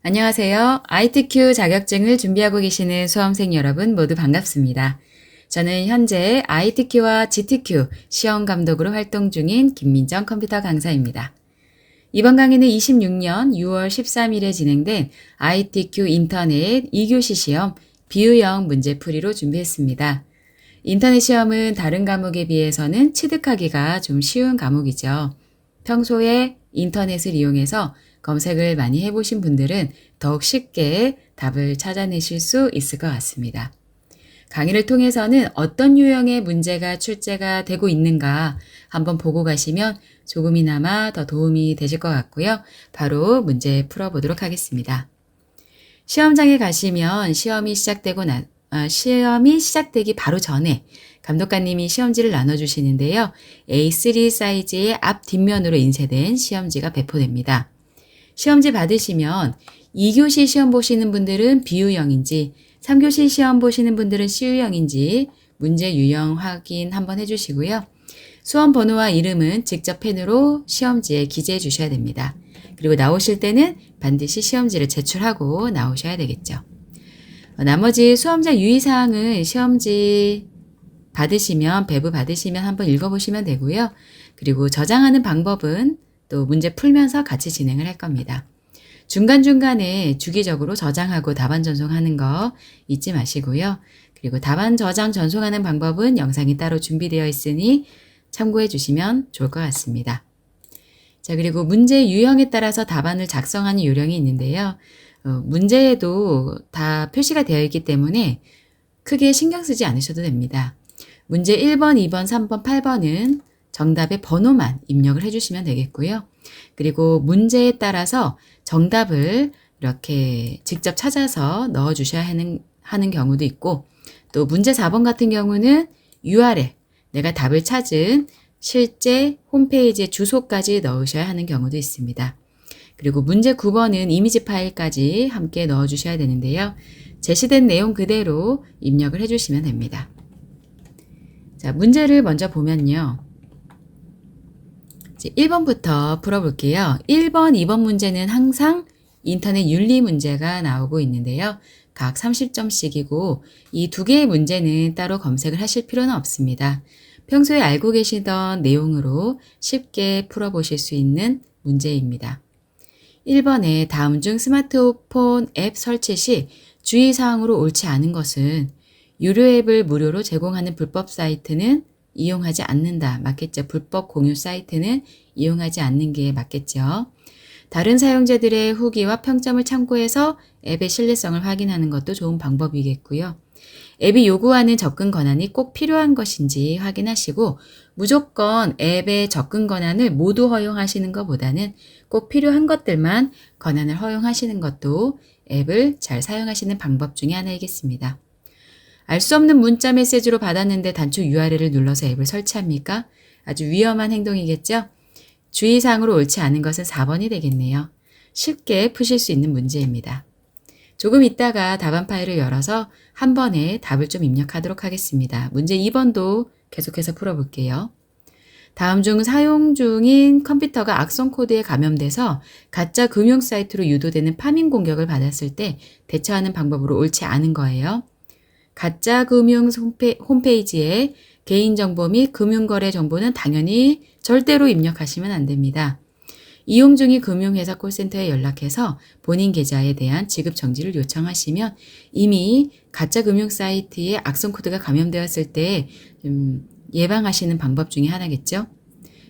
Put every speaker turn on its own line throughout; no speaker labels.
안녕하세요. ITQ 자격증을 준비하고 계시는 수험생 여러분 모두 반갑습니다. 저는 현재 ITQ와 GTQ 시험 감독으로 활동 중인 김민정 컴퓨터 강사입니다. 이번 강의는 26년 6월 13일에 진행된 ITQ 인터넷 2교시 시험 비유형 문제풀이로 준비했습니다. 인터넷 시험은 다른 과목에 비해서는 취득하기가 좀 쉬운 과목이죠. 평소에 인터넷을 이용해서 검색을 많이 해보신 분들은 더욱 쉽게 답을 찾아내실 수 있을 것 같습니다. 강의를 통해서는 어떤 유형의 문제가 출제가 되고 있는가 한번 보고 가시면 조금이나마 더 도움이 되실 것 같고요. 바로 문제 풀어보도록 하겠습니다. 시험장에 가시면 시험이 시작되기 바로 전에 감독관님이 시험지를 나눠주시는데요. A3 사이즈의 앞 뒷면으로 인쇄된 시험지가 배포됩니다. 시험지 받으시면 2교시 시험 보시는 분들은 비유형인지 3교시 시험 보시는 분들은 C유형인지 문제 유형 확인 한번 해주시고요. 수험 번호와 이름은 직접 펜으로 시험지에 기재해 주셔야 됩니다. 그리고 나오실 때는 반드시 시험지를 제출하고 나오셔야 되겠죠. 나머지 수험자 유의사항은 시험지 받으시면, 배부 받으시면 한번 읽어보시면 되고요. 그리고 저장하는 방법은 또 문제 풀면서 같이 진행을 할 겁니다. 중간중간에 주기적으로 저장하고 답안 전송하는 거 잊지 마시고요. 그리고 답안 저장 전송하는 방법은 영상이 따로 준비되어 있으니 참고해 주시면 좋을 것 같습니다. 자, 그리고 문제 유형에 따라서 답안을 작성하는 요령이 있는데요. 문제에도 다 표시가 되어 있기 때문에 크게 신경 쓰지 않으셔도 됩니다. 문제 1번, 2번, 3번, 8번은 정답의 번호만 입력을 해주시면 되겠고요. 그리고 문제에 따라서 정답을 이렇게 직접 찾아서 넣어주셔야 하는 경우도 있고, 또 문제 4번 같은 경우는 URL, 내가 답을 찾은 실제 홈페이지의 주소까지 넣으셔야 하는 경우도 있습니다. 그리고 문제 9번은 이미지 파일까지 함께 넣어주셔야 되는데요. 제시된 내용 그대로 입력을 해주시면 됩니다. 자, 문제를 먼저 보면요. 1번부터 풀어볼게요. 1번, 2번 문제는 항상 인터넷 윤리 문제가 나오고 있는데요. 각 30점씩이고 이 두 개의 문제는 따로 검색을 하실 필요는 없습니다. 평소에 알고 계시던 내용으로 쉽게 풀어보실 수 있는 문제입니다. 1번에 다음 중 스마트폰 앱 설치 시 주의사항으로 옳지 않은 것은 유료 앱을 무료로 제공하는 불법 사이트는 이용하지 않는다. 맞겠죠? 불법 공유 사이트는 이용하지 않는 게 맞겠죠? 다른 사용자들의 후기와 평점을 참고해서 앱의 신뢰성을 확인하는 것도 좋은 방법이겠고요. 앱이 요구하는 접근 권한이 꼭 필요한 것인지 확인하시고 무조건 앱의 접근 권한을 모두 허용하시는 것보다는 꼭 필요한 것들만 권한을 허용하시는 것도 앱을 잘 사용하시는 방법 중에 하나이겠습니다. 알 수 없는 문자 메시지로 받았는데 단축 URL을 눌러서 앱을 설치합니까? 아주 위험한 행동이겠죠? 주의사항으로 옳지 않은 것은 4번이 되겠네요. 쉽게 푸실 수 있는 문제입니다. 조금 있다가 답안 파일을 열어서 한 번에 답을 좀 입력하도록 하겠습니다. 문제 2번도 계속해서 풀어볼게요. 다음 중 사용 중인 컴퓨터가 악성 코드에 감염돼서 가짜 금융 사이트로 유도되는 파밍 공격을 받았을 때 대처하는 방법으로 옳지 않은 거예요. 가짜 금융 홈페이지에 개인정보 및 금융거래 정보는 당연히 절대로 입력하시면 안 됩니다. 이용 중인 금융회사 콜센터에 연락해서 본인 계좌에 대한 지급 정지를 요청하시면 이미 가짜 금융 사이트에 악성 코드가 감염되었을 때 예방하시는 방법 중에 하나겠죠.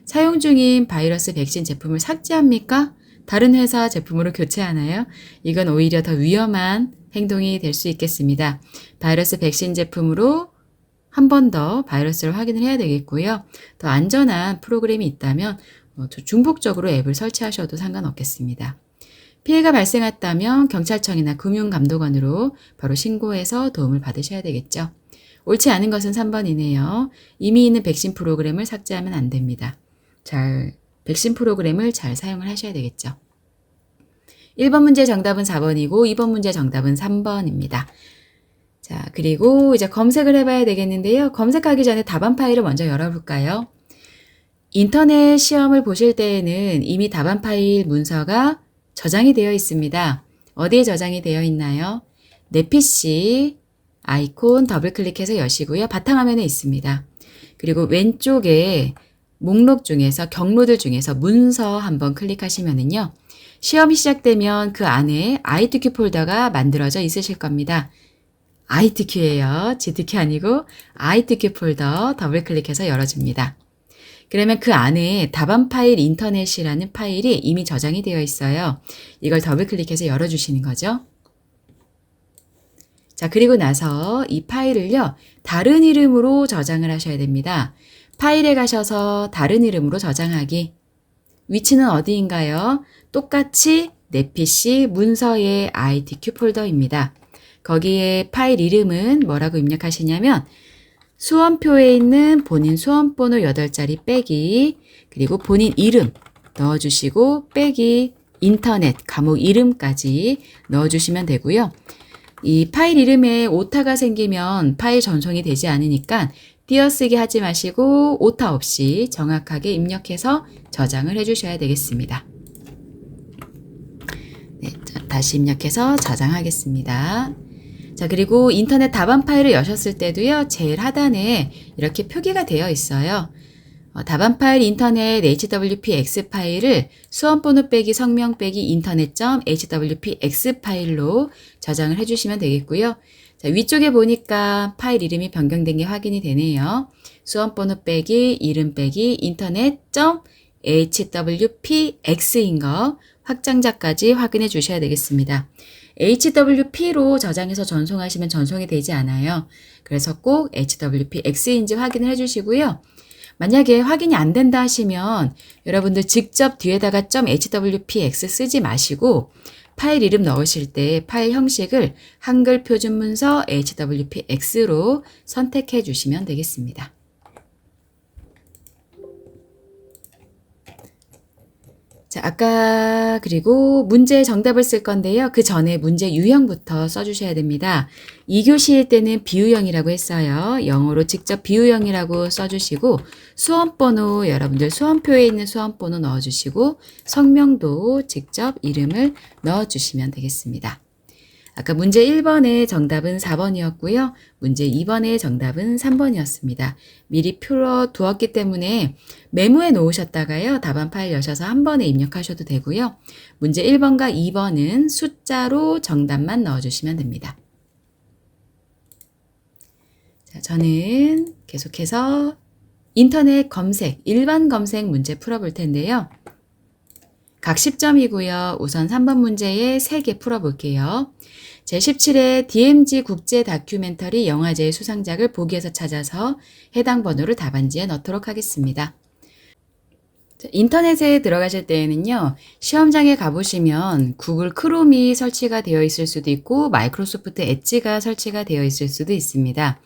사용 중인 바이러스 백신 제품을 삭제합니까? 다른 회사 제품으로 교체하나요? 이건 오히려 더 위험한 행동이 될 수 있겠습니다. 바이러스 백신 제품으로 한 번 더 바이러스를 확인을 해야 되겠고요. 더 안전한 프로그램이 있다면 중복적으로 앱을 설치하셔도 상관없겠습니다. 피해가 발생했다면 경찰청이나 금융감독원으로 바로 신고해서 도움을 받으셔야 되겠죠. 옳지 않은 것은 3번이네요. 이미 있는 백신 프로그램을 삭제하면 안 됩니다. 백신 프로그램을 잘 사용을 하셔야 되겠죠. 1번 문제 정답은 4번이고 2번 문제 정답은 3번입니다. 자, 그리고 이제 검색을 해봐야 되겠는데요. 검색하기 전에 답안 파일을 먼저 열어볼까요? 인터넷 시험을 보실 때에는 이미 답안 파일 문서가 저장이 되어 있습니다. 어디에 저장이 되어 있나요? 내 PC 아이콘 더블 클릭해서 여시고요. 바탕화면에 있습니다. 그리고 왼쪽에 목록 중에서 경로들 중에서 문서 한번 클릭하시면은요. 시험이 시작되면 그 안에 ITQ 폴더가 만들어져 있으실 겁니다. ITQ예요. GTQ 아니고 ITQ 폴더 더블 클릭해서 열어줍니다. 그러면 그 안에 답안 파일 인터넷이라는 파일이 이미 저장이 되어 있어요. 이걸 더블 클릭해서 열어주시는 거죠. 자, 그리고 나서 이 파일을요, 다른 이름으로 저장을 하셔야 됩니다. 파일에 가셔서 다른 이름으로 저장하기. 위치는 어디인가요? 똑같이 내 PC 문서의 ITQ 폴더입니다. 거기에 파일 이름은 뭐라고 입력하시냐면 수험표에 있는 본인 수험번호 8자리 빼기, 그리고 본인 이름 넣어주시고 빼기 인터넷 과목 이름까지 넣어주시면 되고요. 이 파일 이름에 오타가 생기면 파일 전송이 되지 않으니까 띄어쓰기 하지 마시고 오타 없이 정확하게 입력해서 저장을 해주셔야 되겠습니다. 네, 다시 입력해서 저장하겠습니다. 자, 그리고 인터넷 답안 파일을 여셨을 때도요, 제일 하단에 이렇게 표기가 되어 있어요. 답안 파일 인터넷 hwpx 파일을 수험번호 빼기 성명 빼기 인터넷.hwpx 파일로 저장을 해주시면 되겠고요. 자, 위쪽에 보니까 파일 이름이 변경된 게 확인이 되네요. 수험번호 빼기 이름 빼기 인터넷.hwpx인 거 확장자까지 확인해 주셔야 되겠습니다. HWP로 저장해서 전송하시면 전송이 되지 않아요. 그래서 꼭 HWPX인지 확인을 해주시고요. 만약에 확인이 안 된다 하시면 여러분들 직접 뒤에다가 .hwpx 쓰지 마시고 파일 이름 넣으실 때 파일 형식을 한글 표준 문서 HWPX로 선택해 주시면 되겠습니다. 자, 아까 그리고 문제 정답을 쓸 건데요. 그 전에 문제 유형부터 써주셔야 됩니다. 2교시일 때는 비유형이라고 했어요. 영어로 직접 비유형이라고 써주시고 수험번호 여러분들 수험표에 있는 수험번호 넣어주시고 성명도 직접 이름을 넣어주시면 되겠습니다. 아까 문제 1번의 정답은 4번이었고요. 문제 2번의 정답은 3번이었습니다. 미리 풀어 두었기 때문에 메모해 놓으셨다가요. 답안 파일 여셔서 한 번에 입력하셔도 되고요. 문제 1번과 2번은 숫자로 정답만 넣어주시면 됩니다. 자, 저는 계속해서 인터넷 검색, 일반 검색 문제 풀어볼 텐데요. 각 10점이고요. 우선 3번 문제에 3개 풀어볼게요. 제17회 DMZ 국제 다큐멘터리 영화제의 수상작을 보기에서 찾아서 해당 번호를 답안지에 넣도록 하겠습니다. 인터넷에 들어가실 때에는요. 시험장에 가보시면 구글 크롬이 설치가 되어 있을 수도 있고 마이크로소프트 엣지가 설치가 되어 있을 수도 있습니다.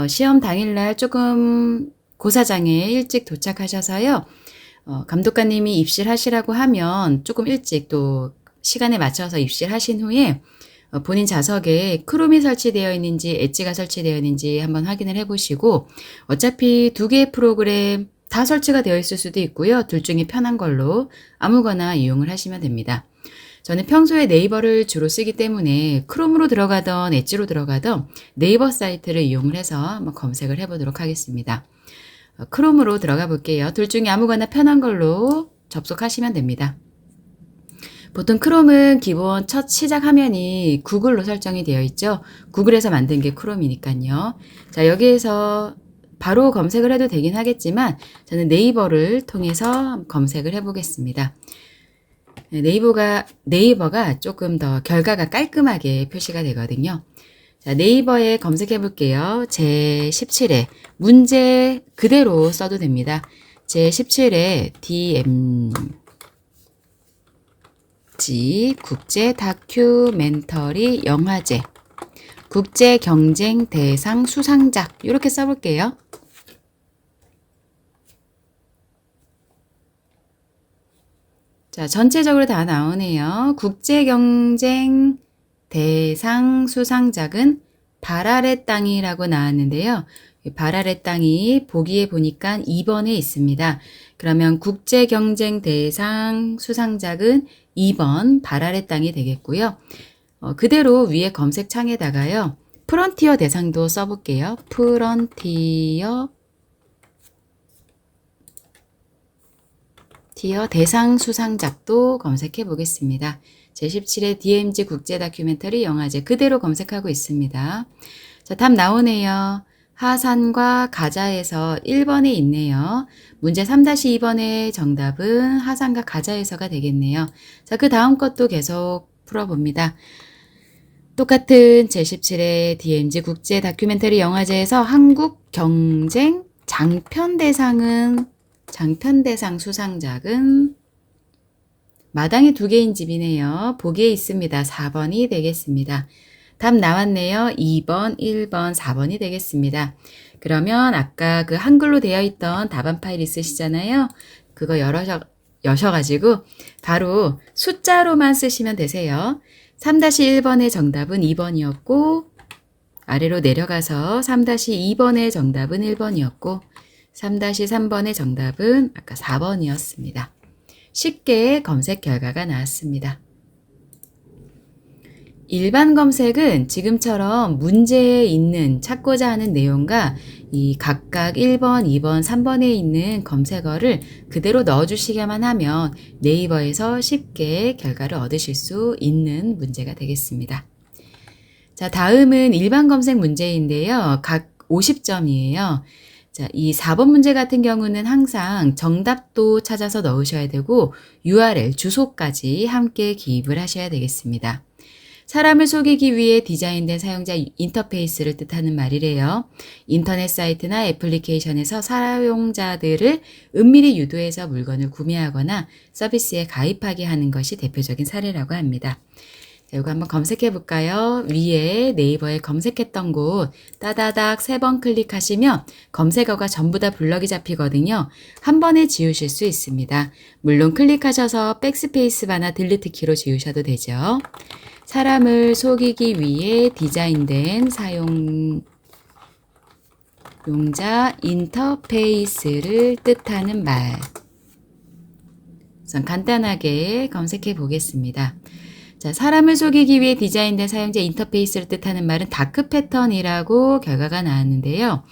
시험 당일날 조금 고사장에 일찍 도착하셔서요. 감독관님이 입실 하시라고 하면 조금 일찍 또 시간에 맞춰서 입실 하신 후에 본인 좌석에 크롬이 설치되어 있는지 엣지가 설치되어 있는지 한번 확인을 해보시고 어차피 2개의 프로그램 다 설치가 되어 있을 수도 있고요. 둘 중에 편한 걸로 아무거나 이용을 하시면 됩니다. 저는 평소에 네이버를 주로 쓰기 때문에 크롬으로 들어가던 엣지로 들어가던 네이버 사이트를 이용을 해서 한번 검색을 해보도록 하겠습니다. 크롬으로 들어가 볼게요. 둘 중에 아무거나 편한 걸로 접속하시면 됩니다. 보통 크롬은 기본 첫 시작 화면이 구글로 설정이 되어 있죠. 구글에서 만든 게 크롬이니까요. 자, 여기에서 바로 검색을 해도 되긴 하겠지만 저는 네이버를 통해서 검색을 해보겠습니다. 네이버가 조금 더 결과가 깔끔하게 표시가 되거든요. 자, 네이버에 검색해 볼게요. 제17회 문제 그대로 써도 됩니다. 제17회 DMZ 국제 다큐멘터리 영화제 국제 경쟁 대상 수상작 이렇게 써볼게요. 자, 전체적으로 다 나오네요. 국제 경쟁 대상 수상작은 발 아래 땅이라고 나왔는데요. 발 아래 땅이 보기에 보니까 2번에 있습니다. 그러면 국제 경쟁 대상 수상작은 2번 발 아래 땅이 되겠고요. 그대로 위에 검색창에다가요. 프론티어 대상도 써볼게요. 프론티어 대상 수상작도 검색해 보겠습니다. 제17회 DMZ 국제 다큐멘터리 영화제 그대로 검색하고 있습니다. 자, 답 나오네요. 하산과 가자에서 1번에 있네요. 문제 3-2번의 정답은 하산과 가자에서가 되겠네요. 자, 그 다음 것도 계속 풀어봅니다. 똑같은 제17회 DMZ 국제 다큐멘터리 영화제에서 한국 경쟁 장편 대상 수상작은 마당에 2개인 집이네요. 보기에 있습니다. 4번이 되겠습니다. 답 나왔네요. 2번, 1번, 4번이 되겠습니다. 그러면 아까 그 한글로 되어 있던 답안 파일 있으시잖아요. 그거 여셔가지고 바로 숫자로만 쓰시면 되세요. 3-1번의 정답은 2번이었고 아래로 내려가서 3-2번의 정답은 1번이었고 3-3번의 정답은 아까 4번이었습니다. 쉽게 검색 결과가 나왔습니다. 일반 검색은 지금처럼 문제에 있는 찾고자 하는 내용과 이 각각 1번, 2번, 3번에 있는 검색어를 그대로 넣어주시기만 하면 네이버에서 쉽게 결과를 얻으실 수 있는 문제가 되겠습니다. 자, 다음은 일반 검색 문제인데요. 각 50점이에요. 자, 이 4번 문제 같은 경우는 항상 정답도 찾아서 넣으셔야 되고 URL, 주소까지 함께 기입을 하셔야 되겠습니다. 사람을 속이기 위해 디자인된 사용자 인터페이스를 뜻하는 말이래요. 인터넷 사이트나 애플리케이션에서 사용자들을 은밀히 유도해서 물건을 구매하거나 서비스에 가입하게 하는 것이 대표적인 사례라고 합니다. 자, 이거 한번 검색해 볼까요? 위에 네이버에 검색했던 곳 따다닥 3번 클릭하시면 검색어가 전부 다 블럭이 잡히거든요. 한 번에 지우실 수 있습니다. 물론 클릭하셔서 백스페이스 바나 딜리트 키로 지우셔도 되죠. 사람을 속이기 위해 디자인된 사용자 인터페이스를 뜻하는 말. 우선 간단하게 검색해 보겠습니다. 자, 사람을 속이기 위해 디자인된 사용자 인터페이스를 뜻하는 말은 다크 패턴이라고 결과가 나왔는데요.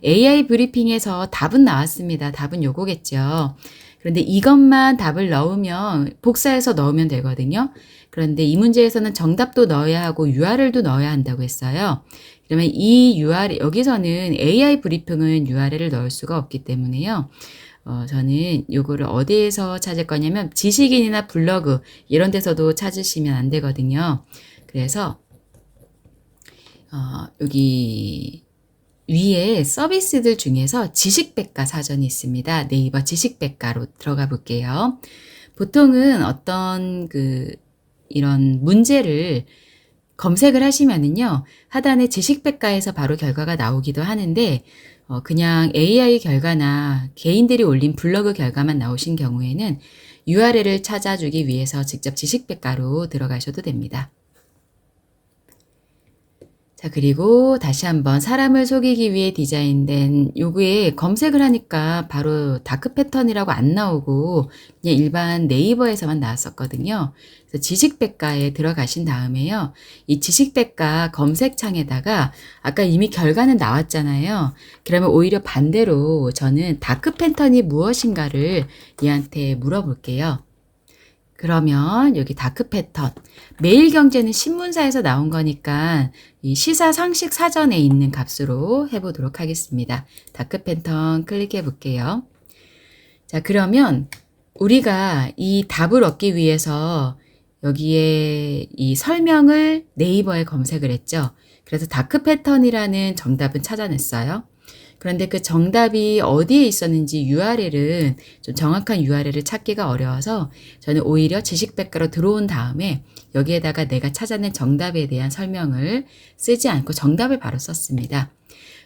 AI 브리핑에서 답은 나왔습니다. 답은 요거겠죠. 그런데 이것만 답을 넣으면 복사해서 넣으면 되거든요. 그런데 이 문제에서는 정답도 넣어야 하고 URL도 넣어야 한다고 했어요. 그러면 이 URL, 여기서는 AI 브리핑은 URL을 넣을 수가 없기 때문에요. 저는 요거를 어디에서 찾을 거냐면 지식인이나 블로그 이런 데서도 찾으시면 안 되거든요. 그래서 여기 위에 서비스들 중에서 지식백과 사전이 있습니다. 네이버 지식백과로 들어가 볼게요. 보통은 어떤 이런 문제를 검색을 하시면은요, 하단에 지식백과에서 바로 결과가 나오기도 하는데, 그냥 AI 결과나 개인들이 올린 블로그 결과만 나오신 경우에는 URL을 찾아주기 위해서 직접 지식백과로 들어가셔도 됩니다. 자, 그리고 다시 한번 사람을 속이기 위해 디자인된 요구에 검색을 하니까 바로 다크 패턴이라고 안 나오고 그냥 일반 네이버에서만 나왔었거든요. 그래서 지식백과에 들어가신 다음에요. 이 지식백과 검색창에다가 아까 이미 결과는 나왔잖아요. 그러면 오히려 반대로 저는 다크 패턴이 무엇인가를 얘한테 물어볼게요. 그러면 여기 다크 패턴, 매일경제는 신문사에서 나온 거니까 이 시사 상식 사전에 있는 값으로 해보도록 하겠습니다. 다크 패턴 클릭해 볼게요. 자, 그러면 우리가 이 답을 얻기 위해서 여기에 이 설명을 네이버에 검색을 했죠. 그래서 다크 패턴이라는 정답은 찾아냈어요. 그런데 그 정답이 어디에 있었는지 URL은 좀 정확한 URL을 찾기가 어려워서 저는 오히려 지식백과로 들어온 다음에 여기에다가 내가 찾아낸 정답에 대한 설명을 쓰지 않고 정답을 바로 썼습니다.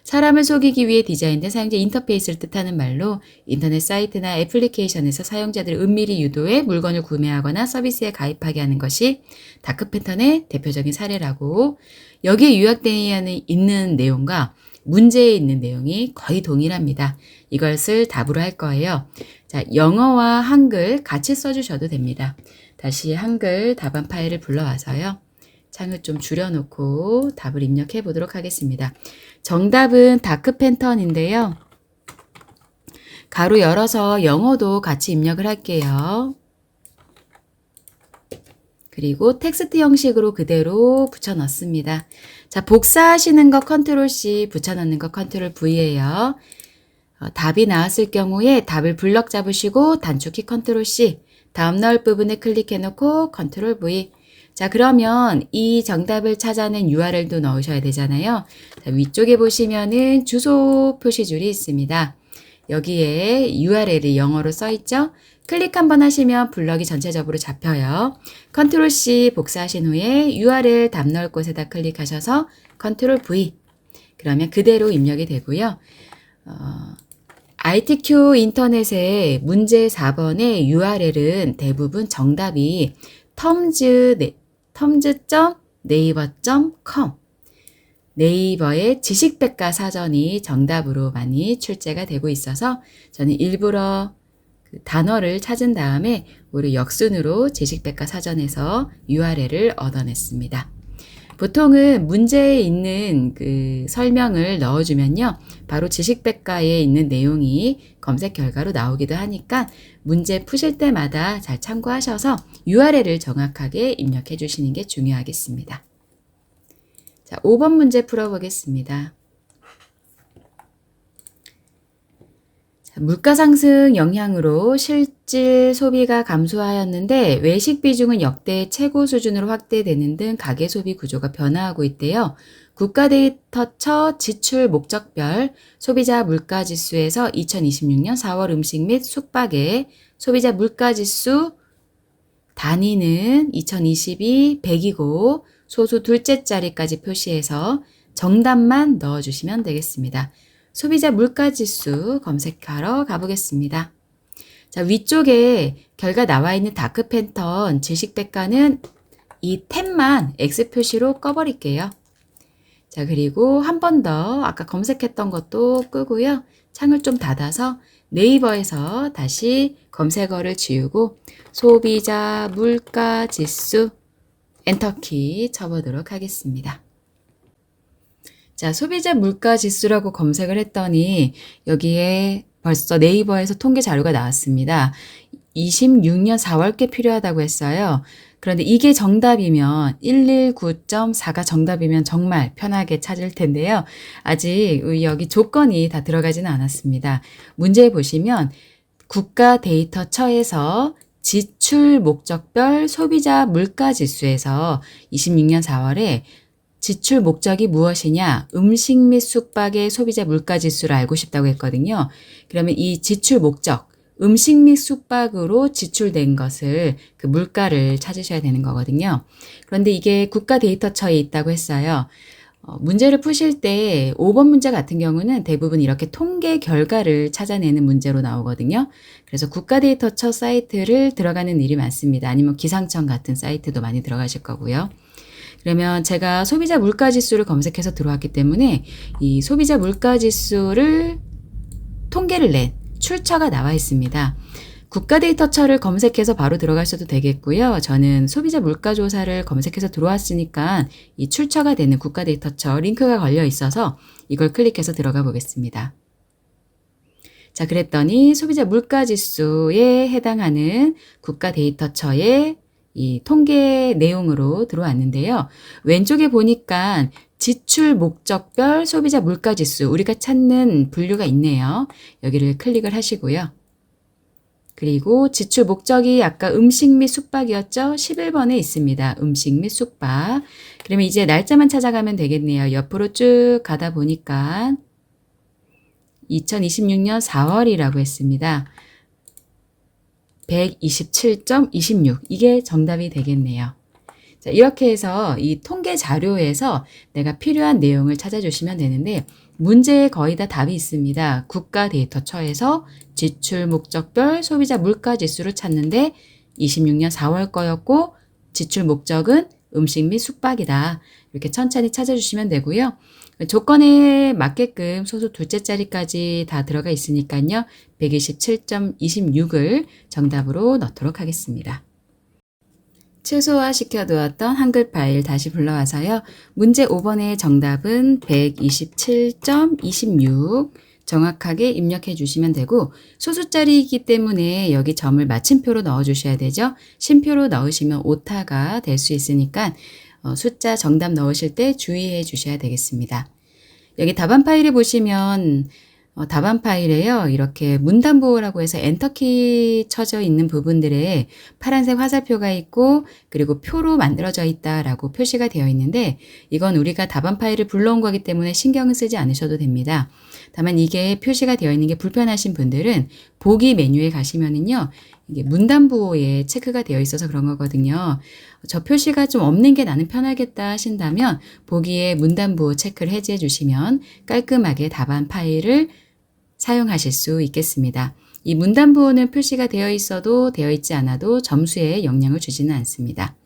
사람을 속이기 위해 디자인된 사용자 인터페이스를 뜻하는 말로 인터넷 사이트나 애플리케이션에서 사용자들을 은밀히 유도해 물건을 구매하거나 서비스에 가입하게 하는 것이 다크 패턴의 대표적인 사례라고, 여기에 요약되어 있는 내용과 문제에 있는 내용이 거의 동일합니다. 이것을 답으로 할 거예요. 자, 영어와 한글 같이 써주셔도 됩니다. 다시 한글 답안 파일을 불러와서요. 창을 좀 줄여놓고 답을 입력해 보도록 하겠습니다. 정답은 다크 팬턴인데요. 가로 열어서 영어도 같이 입력을 할게요. 그리고 텍스트 형식으로 그대로 붙여 넣습니다. 자, 복사하시는 거 컨트롤 C, 붙여 넣는 거 컨트롤 V예요. 답이 나왔을 경우에 답을 블럭 잡으시고 단축키 컨트롤 C, 다음 나올 부분에 클릭해 놓고 컨트롤 V. 자, 그러면 이 정답을 찾아낸 URL도 넣으셔야 되잖아요. 자, 위쪽에 보시면은 주소 표시줄이 있습니다. 여기에 URL이 영어로 써 있죠? 클릭 한번 하시면 블럭이 전체적으로 잡혀요. 컨트롤 C 복사하신 후에 URL 답 넣을 곳에다 클릭하셔서 컨트롤 V. 그러면 그대로 입력이 되고요. ITQ 인터넷의 문제 4번의 URL은 대부분 정답이 terms.naver.com 네이버의 지식백과 사전이 정답으로 많이 출제가 되고 있어서 저는 일부러 그 단어를 찾은 다음에 우리 역순으로 지식백과 사전에서 URL을 얻어냈습니다. 보통은 문제에 있는 그 설명을 넣어주면요. 바로 지식백과에 있는 내용이 검색 결과로 나오기도 하니까 문제 푸실 때마다 잘 참고하셔서 URL을 정확하게 입력해 주시는 게 중요하겠습니다. 자, 5번 문제 풀어보겠습니다. 자, 물가 상승 영향으로 실질 소비가 감소하였는데 외식 비중은 역대 최고 수준으로 확대되는 등 가계 소비 구조가 변화하고 있대요. 국가데이터처 지출 목적별 소비자 물가지수에서 2026년 4월 음식 및 숙박의 소비자 물가지수 단위는 2022 100이고 소수 둘째 자리까지 표시해서 정답만 넣어주시면 되겠습니다. 소비자 물가지수 검색하러 가보겠습니다. 자, 위쪽에 결과 나와 있는 다크 팬턴 지식백과는 이 탭만 X 표시로 꺼버릴게요. 자, 그리고 한 번 더 아까 검색했던 것도 끄고요. 창을 좀 닫아서 네이버에서 다시 검색어를 지우고 소비자 물가지수 엔터키 쳐보도록 하겠습니다. 자, 소비자 물가지수라고 검색을 했더니 여기에 벌써 네이버에서 통계 자료가 나왔습니다. 26년 4월께 필요하다고 했어요. 그런데 이게 정답이면 119.4가 정답이면 정말 편하게 찾을 텐데요. 아직 여기 조건이 다 들어가지는 않았습니다. 문제에 보시면 국가데이터처에서 지출 목적별 소비자 물가지수에서 26년 4월에 지출 목적이 무엇이냐? 음식 및 숙박의 소비자 물가지수를 알고 싶다고 했거든요. 그러면 이 지출 목적, 음식 및 숙박으로 지출된 것을 그 물가를 찾으셔야 되는 거거든요. 그런데 이게 국가데이터처에 있다고 했어요. 문제를 푸실 때 5번 문제 같은 경우는 대부분 이렇게 통계 결과를 찾아내는 문제로 나오거든요. 그래서 국가데이터처 사이트를 들어가는 일이 많습니다. 아니면 기상청 같은 사이트도 많이 들어가실 거고요. 그러면 제가 소비자 물가지수를 검색해서 들어왔기 때문에 이 소비자 물가지수를 통계를 낸 출처가 나와 있습니다. 국가데이터처를 검색해서 바로 들어가셔도 되겠고요. 저는 소비자 물가조사를 검색해서 들어왔으니까 이 출처가 되는 국가데이터처 링크가 걸려 있어서 이걸 클릭해서 들어가 보겠습니다. 자, 그랬더니 소비자 물가지수에 해당하는 국가데이터처의 이 통계 내용으로 들어왔는데요. 왼쪽에 보니까 지출 목적별 소비자 물가지수 우리가 찾는 분류가 있네요. 여기를 클릭을 하시고요. 그리고 지출 목적이 아까 음식 및 숙박이었죠? 11번에 있습니다. 음식 및 숙박. 그러면 이제 날짜만 찾아가면 되겠네요. 옆으로 쭉 가다 보니까 2026년 4월이라고 했습니다. 127.26 이게 정답이 되겠네요. 자, 이렇게 해서 이 통계 자료에서 내가 필요한 내용을 찾아주시면 되는데 문제에 거의 다 답이 있습니다. 국가데이터처에서 지출 목적별 소비자 물가지수를 찾는데 26년 4월 거였고 지출 목적은 음식 및 숙박이다. 이렇게 천천히 찾아주시면 되고요. 조건에 맞게끔 소수 둘째 자리까지 다 들어가 있으니까요. 127.26을 정답으로 넣도록 하겠습니다. 최소화 시켜두었던 한글 파일 다시 불러와서요. 문제 5번의 정답은 127.26 정확하게 입력해 주시면 되고 소수자리이기 때문에 여기 점을 마침표로 넣어 주셔야 되죠. 쉼표로 넣으시면 오타가 될 수 있으니까 숫자 정답 넣으실 때 주의해 주셔야 되겠습니다. 여기 답안 파일에 보시면 답안 파일에요. 이렇게 문단보호라고 해서 엔터키 쳐져 있는 부분들에 파란색 화살표가 있고 그리고 표로 만들어져 있다라고 표시가 되어 있는데 이건 우리가 답안 파일을 불러온 거기 때문에 신경을 쓰지 않으셔도 됩니다. 다만 이게 표시가 되어 있는 게 불편하신 분들은 보기 메뉴에 가시면은요. 이게 문단보호에 체크가 되어 있어서 그런 거거든요. 저 표시가 좀 없는 게 나는 편하겠다 하신다면 보기에 문단보호 체크를 해제해 주시면 깔끔하게 답안 파일을 사용하실 수 있겠습니다. 이 문단보호는 표시가 되어 있어도 되어 있지 않아도 점수에 영향을 주지는 않습니다.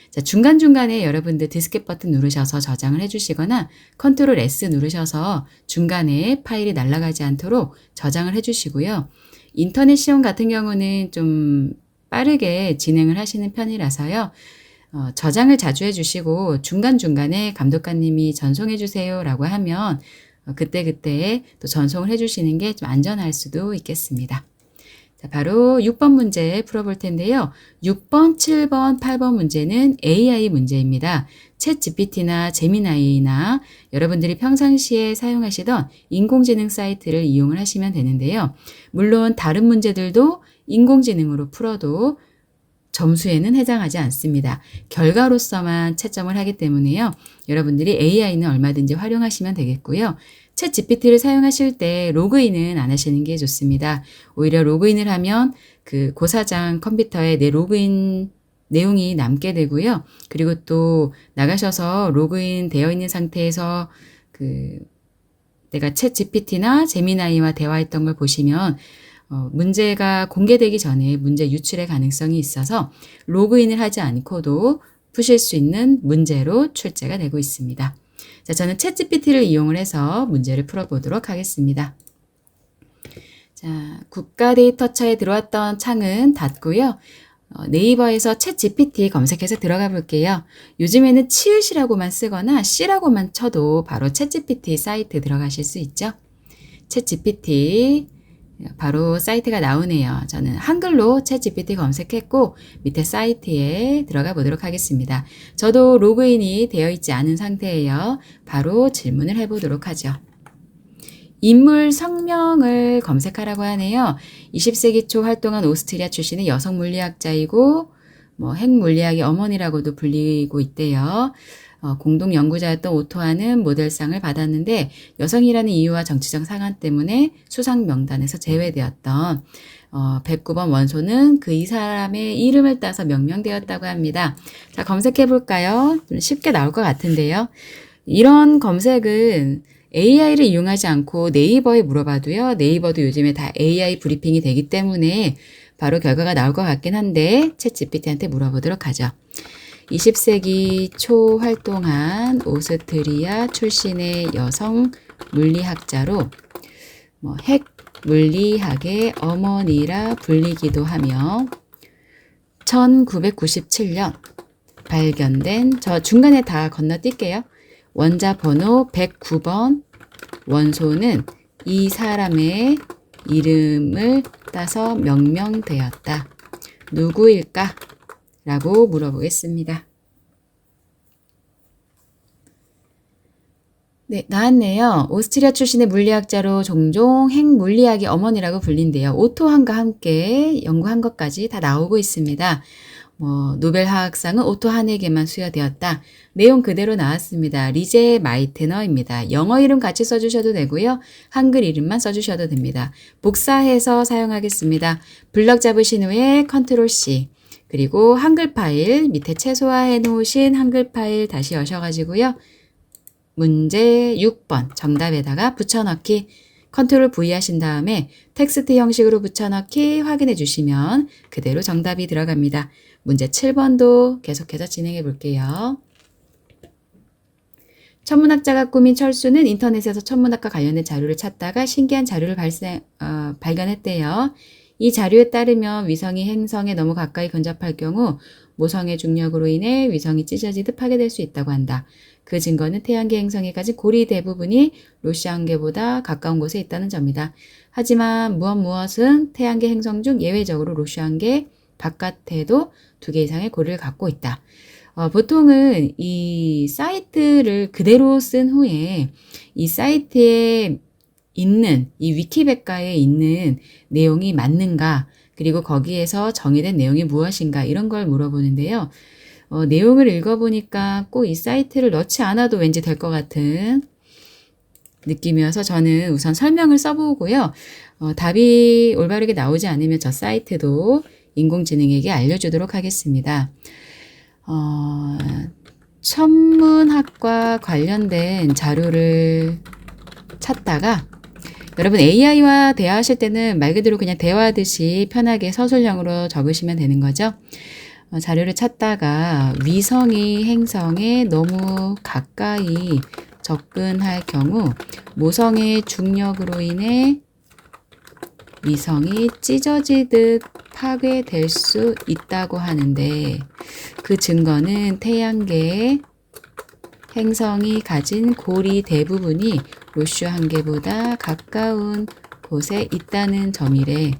자, 중간중간에 여러분들 디스켓 버튼 누르셔서 저장을 해주시거나 컨트롤 S 누르셔서 중간에 파일이 날아가지 않도록 저장을 해주시고요. 인터넷 시험 같은 경우는 좀 빠르게 진행을 하시는 편이라서요. 저장을 자주 해주시고 중간중간에 감독관님이 전송해주세요 라고 하면 그때그때 또 전송을 해주시는 게 좀 안전할 수도 있겠습니다. 자, 바로 6번 문제 풀어볼 텐데요. 6번, 7번, 8번 문제는 AI 문제입니다. 챗 GPT나 제미나이나 여러분들이 평상시에 사용하시던 인공지능 사이트를 이용을 하시면 되는데요. 물론 다른 문제들도 인공지능으로 풀어도 점수에는 해당하지 않습니다. 결과로서만 채점을 하기 때문에요. 여러분들이 AI는 얼마든지 활용하시면 되겠고요. 챗 GPT를 사용하실 때 로그인은 안 하시는 게 좋습니다. 오히려 로그인을 하면 그 고사장 컴퓨터에 내 로그인 내용이 남게 되고요. 그리고 또 나가셔서 로그인 되어 있는 상태에서 내가 챗 GPT나 제미나이와 대화했던 걸 보시면 문제가 공개되기 전에 문제 유출의 가능성이 있어서 로그인을 하지 않고도 푸실 수 있는 문제로 출제가 되고 있습니다. 자, 저는 챗 GPT를 이용을 해서 문제를 풀어보도록 하겠습니다. 자, 국가 데이터처에 들어왔던 창은 닫고요. 네이버에서 챗 GPT 검색해서 들어가 볼게요. 요즘에는 치읓이라고만 쓰거나 C라고만 쳐도 바로 챗 GPT 사이트 들어가실 수 있죠. 챗 GPT 바로 사이트가 나오네요. 저는 한글로 챗 GPT 검색했고 밑에 사이트에 들어가 보도록 하겠습니다. 저도 로그인이 되어 있지 않은 상태예요. 바로 질문을 해보도록 하죠. 인물 성명을 검색하라고 하네요. 20세기 초 활동한 오스트리아 출신의 여성 물리학자이고 핵물리학의 어머니라고도 불리고 있대요. 공동 연구자였던 오토하는 모델상을 받았는데 여성이라는 이유와 정치적 상한 때문에 수상 명단에서 제외되었던 109번 원소는 이 사람의 이름을 따서 명명되었다고 합니다. 자, 검색해 볼까요? 좀 쉽게 나올 것 같은데요. 이런 검색은 AI를 이용하지 않고 네이버에 물어봐도요. 네이버도 요즘에 다 AI 브리핑이 되기 때문에 바로 결과가 나올 것 같긴 한데 챗 GPT한테 물어보도록 하죠. 20세기 초 활동한 오스트리아 출신의 여성 물리학자로 핵 물리학의 어머니라 불리기도 하며 1997년 발견된 저 중간에 다 건너뛸게요. 원자 번호 109번 원소는 이 사람의 이름을 따서 명명되었다. 누구일까? 라고 물어보겠습니다. 네, 나왔네요. 오스트리아 출신의 물리학자로 종종 핵물리학의 어머니라고 불린대요. 오토한과 함께 연구한 것까지 다 나오고 있습니다. 노벨 화학상은 오토한에게만 수여되었다. 내용 그대로 나왔습니다. 리제 마이트너입니다. 영어 이름 같이 써주셔도 되고요. 한글 이름만 써주셔도 됩니다. 복사해서 사용하겠습니다. 블럭 잡으신 후에 컨트롤 C 그리고 한글 파일 밑에 최소화해 놓으신 한글 파일 다시 여셔가지고요. 문제 6번 정답에다가 붙여넣기 컨트롤 V 하신 다음에 텍스트 형식으로 붙여넣기 확인해 주시면 그대로 정답이 들어갑니다. 문제 7번도 계속해서 진행해 볼게요. 천문학자가 꾸민 철수는 인터넷에서 천문학과 관련된 자료를 찾다가 신기한 자료를 발견했대요. 이 자료에 따르면 위성이 행성에 너무 가까이 근접할 경우 모성의 중력으로 인해 위성이 찢어지듯 파괴될 수 있다고 한다. 그 증거는 태양계 행성이 가진 고리 대부분이 로슈안계보다 가까운 곳에 있다는 점이다. 하지만 무엇은 태양계 행성 중 예외적으로 로슈안계 바깥에도 2개 이상의 고리를 갖고 있다. 보통은 이 사이트를 그대로 쓴 후에 이 사이트에 있는 이 위키백과에 있는 내용이 맞는가, 그리고 거기에서 정의된 내용이 무엇인가, 이런 걸 물어보는데요. 내용을 읽어보니까 꼭 이 사이트를 넣지 않아도 왠지 될 것 같은 느낌이어서 저는 우선 설명을 써보고요. 답이 올바르게 나오지 않으면 저 사이트도 인공지능에게 알려주도록 하겠습니다. 천문학과 관련된 자료를 찾다가, 여러분 AI와 대화하실 때는 말 그대로 그냥 대화하듯이 편하게 서술형으로 적으시면 되는 거죠. 자료를 찾다가 위성이 행성에 너무 가까이 접근할 경우 모성의 중력으로 인해 위성이 찢어지듯 파괴될 수 있다고 하는데, 그 증거는 태양계의 행성이 가진 고리 대부분이 로슈안계보다 가까운 곳에 있다는 점이래.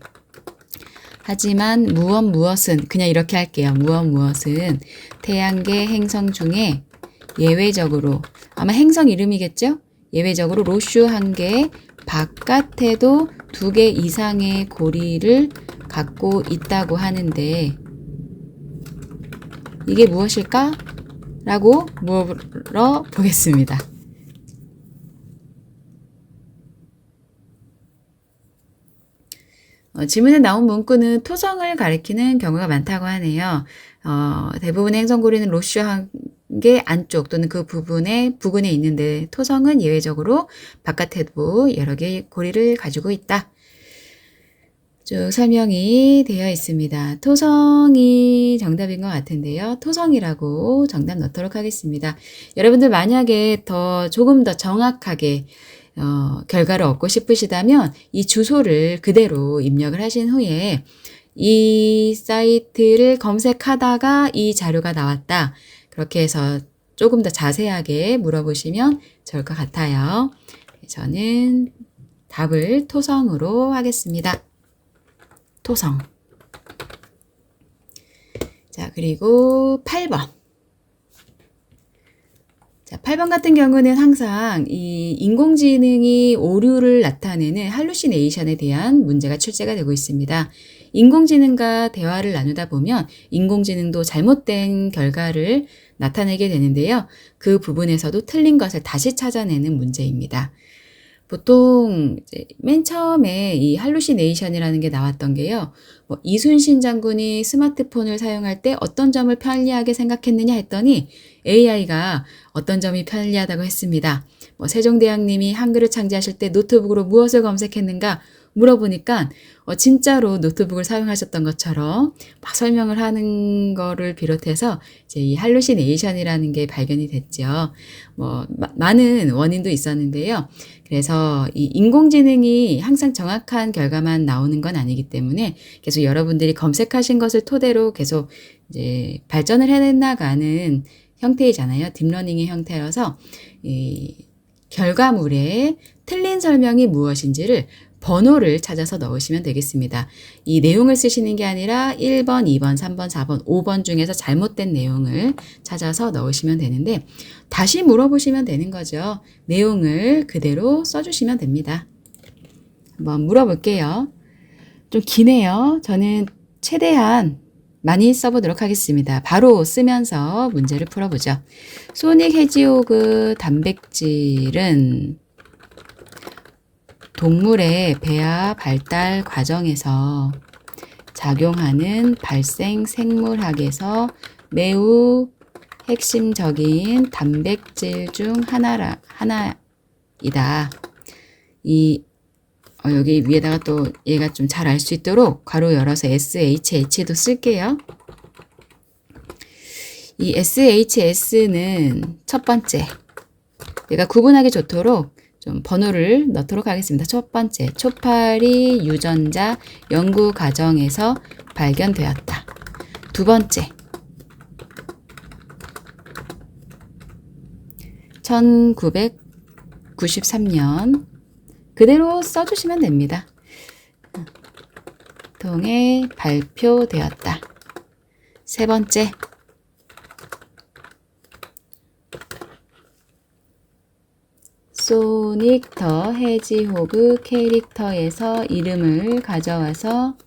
하지만 무엇은, 그냥 이렇게 할게요. 무엇은 태양계 행성 중에 예외적으로, 아마 행성 이름이겠죠? 예외적으로 로슈안계 바깥에도 2개 이상의 고리를 갖고 있다고 하는데, 이게 무엇일까? 라고 물어보겠습니다. 지문에 나온 문구는 토성을 가리키는 경우가 많다고 하네요. 대부분의 행성고리는 로슈안계 안쪽 또는 그 부근에 있는데, 토성은 예외적으로 바깥에도 여러 개의 고리를 가지고 있다. 쭉 설명이 되어 있습니다. 토성이 정답인 것 같은데요. 토성이라고 정답 넣도록 하겠습니다. 여러분들 만약에 조금 더 정확하게 결과를 얻고 싶으시다면 이 주소를 그대로 입력을 하신 후에 이 사이트를 검색하다가 이 자료가 나왔다, 그렇게 해서 조금 더 자세하게 물어보시면 좋을 것 같아요. 저는 답을 토성으로 하겠습니다. 토성. 자, 그리고 8번. 자, 8번 같은 경우는 항상 이 인공지능이 오류를 나타내는 할루시네이션에 대한 문제가 출제가 되고 있습니다. 인공지능과 대화를 나누다 보면 인공지능도 잘못된 결과를 나타내게 되는데요. 그 부분에서도 틀린 것을 다시 찾아내는 문제입니다. 보통 이제 맨 처음에 이 할루시네이션이라는 게 나왔던 게요. 이순신 장군이 스마트폰을 사용할 때 어떤 점을 편리하게 생각했느냐 했더니 AI가 어떤 점이 편리하다고 했습니다. 세종대왕님이 한글을 창제하실 때 노트북으로 무엇을 검색했는가 물어보니까 진짜로 노트북을 사용하셨던 것처럼 막 설명을 하는 거를 비롯해서 이제 이 할루시네이션이라는 게 발견이 됐죠. 많은 원인도 있었는데요. 그래서 이 인공지능이 항상 정확한 결과만 나오는 건 아니기 때문에 계속 여러분들이 검색하신 것을 토대로 계속 이제 발전을 해나가는 형태이잖아요. 딥러닝의 형태여서 이 결과물에 틀린 설명이 무엇인지를 번호를 찾아서 넣으시면 되겠습니다. 이 내용을 쓰시는 게 아니라 1번, 2번, 3번, 4번, 5번 중에서 잘못된 내용을 찾아서 넣으시면 되는데, 다시 물어보시면 되는 거죠. 내용을 그대로 써주시면 됩니다. 한번 물어볼게요. 좀 기네요. 저는 최대한 많이 써보도록 하겠습니다. 바로 쓰면서 문제를 풀어보죠. 소닉 해지호그 단백질은 동물의 배아 발달 과정에서 작용하는 발생 생물학에서 매우 핵심적인 단백질 중 하나이다. 여기 위에다가 또 얘가 좀 잘 알 수 있도록 괄호 열어서 SHH도 쓸게요. 이 SHS는 첫 번째, 얘가 구분하기 좋도록 좀 번호를 넣도록 하겠습니다. 첫 번째, 초파리 유전자 연구 과정에서 발견되었다. 두 번째, 1993년 그대로 써주시면 됩니다. 통해 발표되었다. 세 번째, 소닉 더 해지호그 캐릭터에서 이름을 가져와서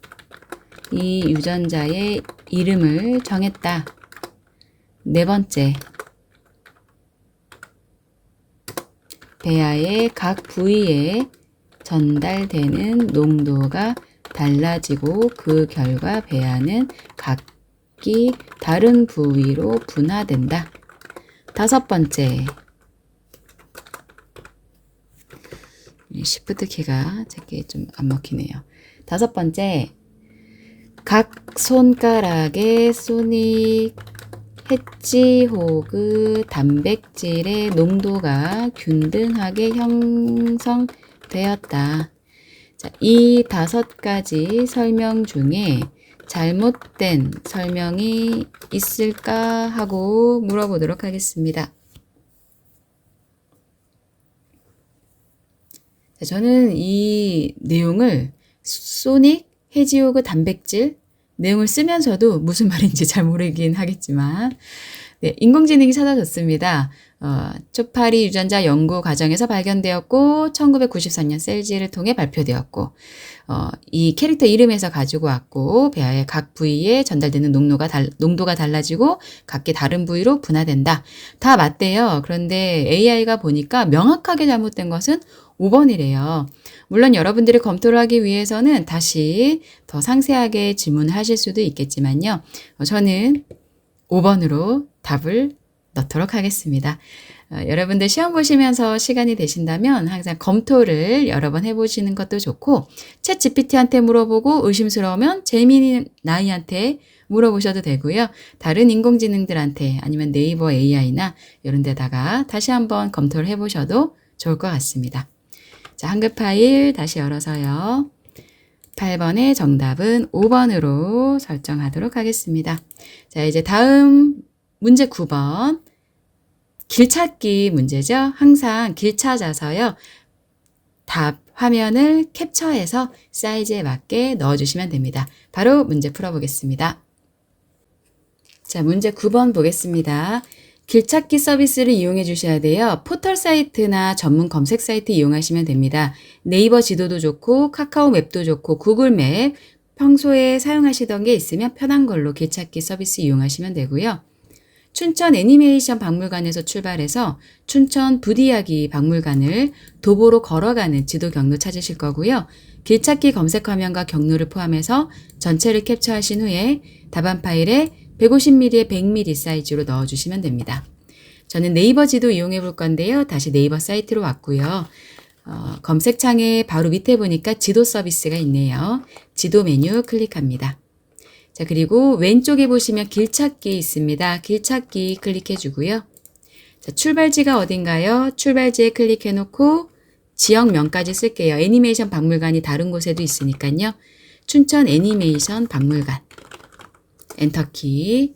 이 유전자의 이름을 정했다. 네 번째, 배아의 각 부위에 전달되는 농도가 달라지고 그 결과 배아는 각기 다른 부위로 분화된다. 다섯 번째, 시프트 키가 제게 좀 안 먹히네요. 다섯 번째, 각 손가락의 소닉 해지호그 단백질의 농도가 균등하게 형성되었다. 자, 이 5가지 설명 중에 잘못된 설명이 있을까 하고 물어보도록 하겠습니다. 자, 저는 이 내용을 소닉 해지호그 단백질 내용을 쓰면서도 무슨 말인지 잘 모르긴 하겠지만, 네, 인공지능이 찾아줬습니다. 초파리 유전자 연구 과정에서 발견되었고 1994년 셀지를 통해 발표되었고 이 캐릭터 이름에서 가지고 왔고 배아의 각 부위에 전달되는 농도가 달라지고 각기 다른 부위로 분화된다. 다 맞대요. 그런데 AI가 보니까 명확하게 잘못된 것은 5번이래요. 물론 여러분들이 검토를 하기 위해서는 다시 더 상세하게 질문을 하실 수도 있겠지만요. 저는 5번으로 답을 넣도록 하겠습니다. 여러분들 시험 보시면서 시간이 되신다면 항상 검토를 여러 번 해보시는 것도 좋고 챗 GPT한테 물어보고 의심스러우면 제미니 나이한테 물어보셔도 되고요. 다른 인공지능들한테 아니면 네이버 AI나 이런 데다가 다시 한번 검토를 해보셔도 좋을 것 같습니다. 자, 한글 파일 다시 열어서요. 8번의 정답은 5번으로 설정하도록 하겠습니다. 자, 이제 다음 문제 9번. 길찾기 문제죠. 항상 길 찾아서요. 답 화면을 캡처해서 사이즈에 맞게 넣어주시면 됩니다. 바로 문제 풀어보겠습니다. 자, 문제 9번 보겠습니다. 길찾기 서비스를 이용해 주셔야 돼요. 포털 사이트나 전문 검색 사이트 이용하시면 됩니다. 네이버 지도도 좋고 카카오 맵도 좋고 구글 맵 평소에 사용하시던 게 있으면 편한 걸로 길찾기 서비스 이용하시면 되고요. 춘천 애니메이션 박물관에서 출발해서 춘천 붓이야기 박물관을 도보로 걸어가는 지도 경로 찾으실 거고요. 길찾기 검색 화면과 경로를 포함해서 전체를 캡처하신 후에 답안 파일에 150mm에 100mm 사이즈로 넣어주시면 됩니다. 저는 네이버 지도 이용해 볼 건데요. 다시 네이버 사이트로 왔고요. 검색창에 바로 밑에 보니까 지도 서비스가 있네요. 지도 메뉴 클릭합니다. 자, 그리고 왼쪽에 보시면 길찾기 있습니다. 길찾기 클릭해 주고요. 자, 출발지가 어딘가요? 출발지에 클릭해 놓고 지역명까지 쓸게요. 애니메이션 박물관이 다른 곳에도 있으니까요. 춘천 애니메이션 박물관. 엔터키.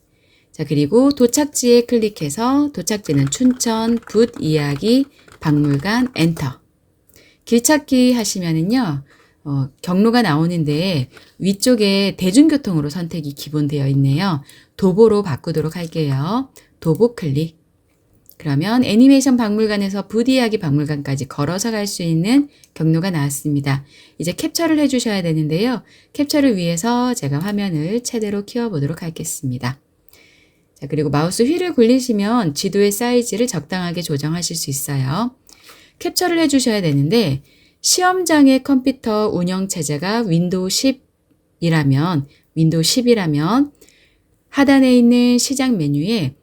자, 그리고 도착지에 클릭해서 도착지는 춘천 붓이야기 박물관 엔터. 길찾기 하시면은요. 경로가 나오는데 위쪽에 대중교통으로 선택이 기본되어 있네요. 도보로 바꾸도록 할게요. 도보 클릭. 그러면 애니메이션 박물관에서 붓이야기 박물관까지 걸어서 갈 수 있는 경로가 나왔습니다. 이제 캡처를 해주셔야 되는데요. 캡처를 위해서 제가 화면을 최대로 키워보도록 하겠습니다. 자, 그리고 마우스 휠을 굴리시면 지도의 사이즈를 적당하게 조정하실 수 있어요. 캡처를 해주셔야 되는데 시험장의 컴퓨터 운영체제가 윈도우 10이라면 하단에 있는 시작 메뉴에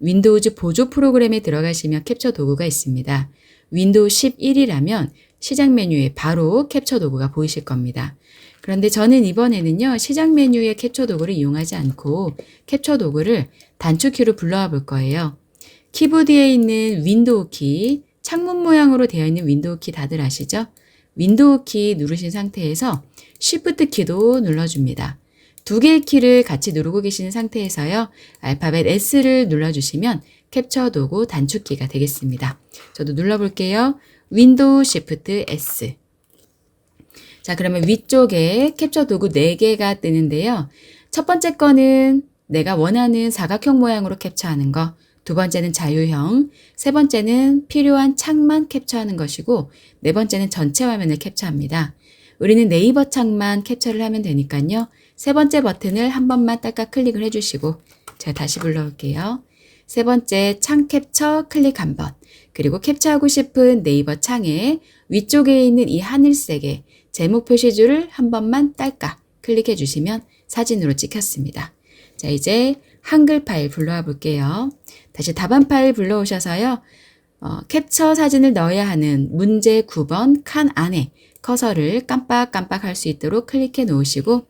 윈도우즈 보조 프로그램에 들어가시면 캡처 도구가 있습니다. 윈도우 11이라면 시작 메뉴에 바로 캡처 도구가 보이실 겁니다. 그런데 저는 이번에는요. 시작 메뉴의 캡처 도구를 이용하지 않고 캡처 도구를 단축키로 불러와 볼 거예요. 키보드에 있는 윈도우 키, 창문 모양으로 되어 있는 윈도우 키 다들 아시죠? 윈도우 키 누르신 상태에서 쉬프트 키도 눌러줍니다. 두 개의 키를 같이 누르고 계시는 상태에서요. 알파벳 S를 눌러주시면 캡처 도구 단축키가 되겠습니다. 저도 눌러볼게요. 윈도우 Shift S. 자, 그러면 위쪽에 캡처 도구 4개가 뜨는데요. 첫 번째 거는 내가 원하는 사각형 모양으로 캡처하는 거, 두 번째는 자유형, 세 번째는 필요한 창만 캡처하는 것이고, 네 번째는 전체 화면을 캡처합니다. 우리는 네이버 창만 캡처를 하면 되니까요. 세 번째 버튼을 한 번만 딸깍 클릭을 해주시고, 제가 다시 불러올게요. 세 번째 창 캡처 클릭 한 번, 그리고 캡처하고 싶은 네이버 창에 위쪽에 있는 이 하늘색의 제목 표시줄을 한 번만 딸깍 클릭해 주시면 사진으로 찍혔습니다. 자, 이제 한글 파일 불러와 볼게요. 다시 답안 파일 불러오셔서요. 캡처 사진을 넣어야 하는 문제 9번 칸 안에 커서를 깜빡깜빡 할 수 있도록 클릭해 놓으시고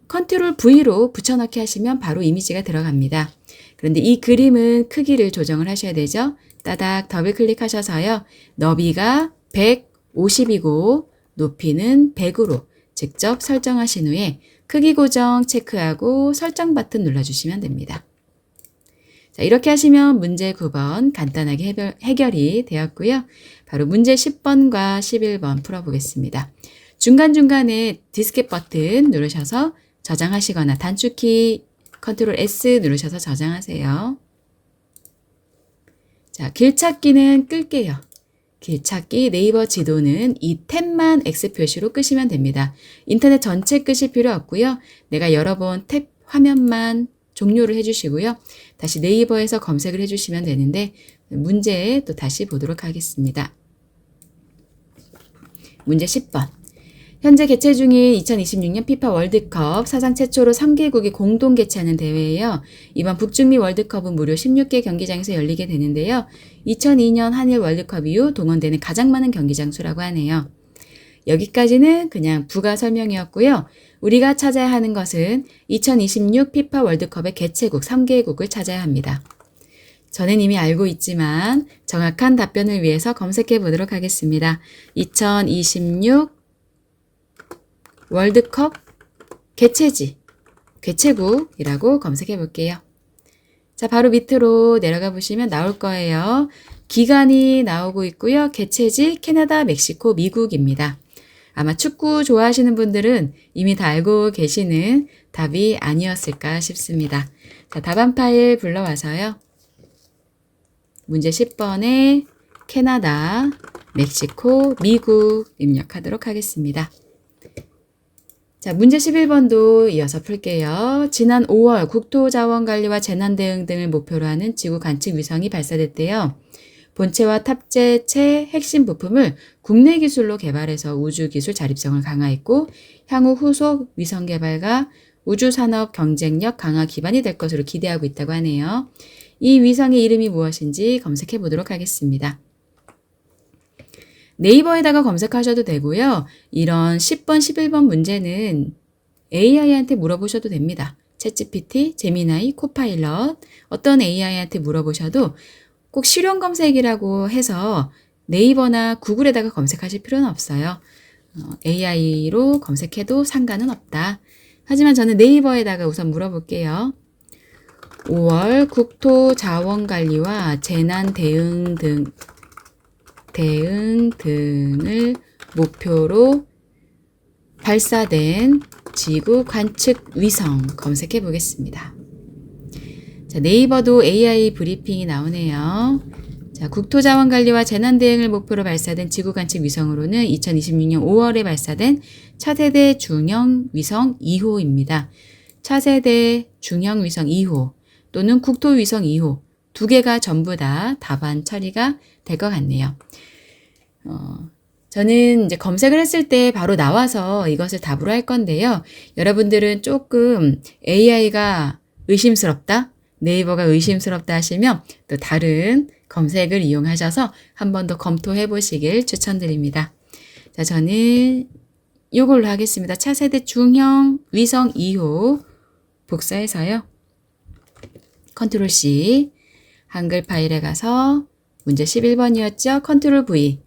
컨트롤 V로 붙여넣기 하시면 바로 이미지가 들어갑니다. 그런데 이 그림은 크기를 조정을 하셔야 되죠. 따닥 더블 클릭하셔서요. 너비가 150이고 높이는 100으로 직접 설정하신 후에 크기 고정 체크하고 설정 버튼 눌러주시면 됩니다. 자, 이렇게 하시면 문제 9번 간단하게 해결이 되었고요. 바로 문제 10번과 11번 풀어보겠습니다. 중간중간에 디스켓 버튼 누르셔서 저장하시거나 단축키 컨트롤 S 누르셔서 저장하세요. 자, 길찾기는 끌게요. 길찾기 네이버 지도는 이 탭만 X 표시로 끄시면 됩니다. 인터넷 전체 끄실 필요 없고요. 내가 여러 번 탭 화면만 종료를 해주시고요. 다시 네이버에서 검색을 해주시면 되는데 문제 또 다시 보도록 하겠습니다. 문제 10번. 현재 개최 중인 2026년 피파 월드컵 사상 최초로 3개국이 공동 개최하는 대회예요. 이번 북중미 월드컵은 무려 16개 경기장에서 열리게 되는데요. 2002년 한일 월드컵 이후 동원되는 가장 많은 경기장 수라고 하네요. 여기까지는 그냥 부가 설명이었고요. 우리가 찾아야 하는 것은 2026 피파 월드컵의 개최국 3개국을 찾아야 합니다. 저는 이미 알고 있지만 정확한 답변을 위해서 검색해 보도록 하겠습니다. 2026 월드컵 개최지, 개최국이라고 검색해 볼게요. 자, 바로 밑으로 내려가 보시면 나올 거예요. 기간이 나오고 있고요. 개최지 캐나다, 멕시코, 미국입니다. 아마 축구 좋아하시는 분들은 이미 다 알고 계시는 답이 아니었을까 싶습니다. 자, 답안 파일 불러와서요. 문제 10번에 캐나다, 멕시코, 미국 입력하도록 하겠습니다. 자, 문제 11번도 이어서 풀게요. 지난 5월 국토자원관리와 재난대응 등을 목표로 하는 지구 관측 위성이 발사됐대요. 본체와 탑재체 핵심 부품을 국내 기술로 개발해서 우주기술 자립성을 강화했고 향후 후속 위성 개발과 우주산업 경쟁력 강화 기반이 될 것으로 기대하고 있다고 하네요. 이 위성의 이름이 무엇인지 검색해 보도록 하겠습니다. 네이버에다가 검색하셔도 되고요. 이런 10번, 11번 문제는 AI한테 물어보셔도 됩니다. 챗GPT, 제미나이, 코파일럿 어떤 AI한테 물어보셔도 꼭 실용 검색이라고 해서 네이버나 구글에다가 검색하실 필요는 없어요. AI로 검색해도 상관은 없다. 하지만 저는 네이버에다가 우선 물어볼게요. 5월 국토자원관리와 재난대응 등을 목표로 발사된 지구 관측 위성 검색해 보겠습니다. 자, 네이버도 AI 브리핑이 나오네요. 자, 국토자원관리와 재난대응을 목표로 발사된 지구 관측 위성으로는 2026년 5월에 발사된 차세대 중형 위성 2호입니다. 차세대 중형 위성 2호 또는 국토위성 2호 두 개가 전부 다 답안 처리가 될 것 같네요. 저는 이제 검색을 했을 때 바로 나와서 이것을 답으로 할 건데요. 여러분들은 조금 AI가 의심스럽다, 네이버가 의심스럽다 하시면 또 다른 검색을 이용하셔서 한 번 더 검토해 보시길 추천드립니다. 자, 저는 이걸로 하겠습니다. 차세대 중형 위성 2호 복사해서요. 컨트롤 C 한글 파일에 가서 문제 11번이었죠. 컨트롤 V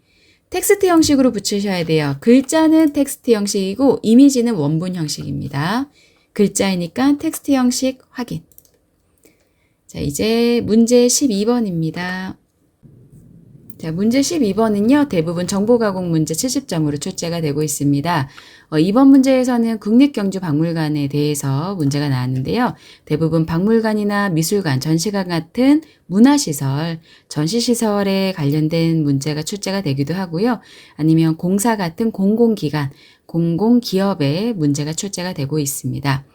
텍스트 형식으로 붙이셔야 돼요. 글자는 텍스트 형식이고 이미지는 원본 형식입니다. 글자이니까 텍스트 형식 확인. 자, 이제 문제 12번입니다. 자, 문제 12번은요, 대부분 정보가공 문제 70점으로 출제가 되고 있습니다. 이번 문제에서는 국립경주박물관에 대해서 문제가 나왔는데요. 대부분 박물관이나 미술관, 전시관 같은 문화시설, 전시시설에 관련된 문제가 출제가 되기도 하고요. 아니면 공사 같은 공공기관, 공공기업의 문제가 출제가 되고 있습니다.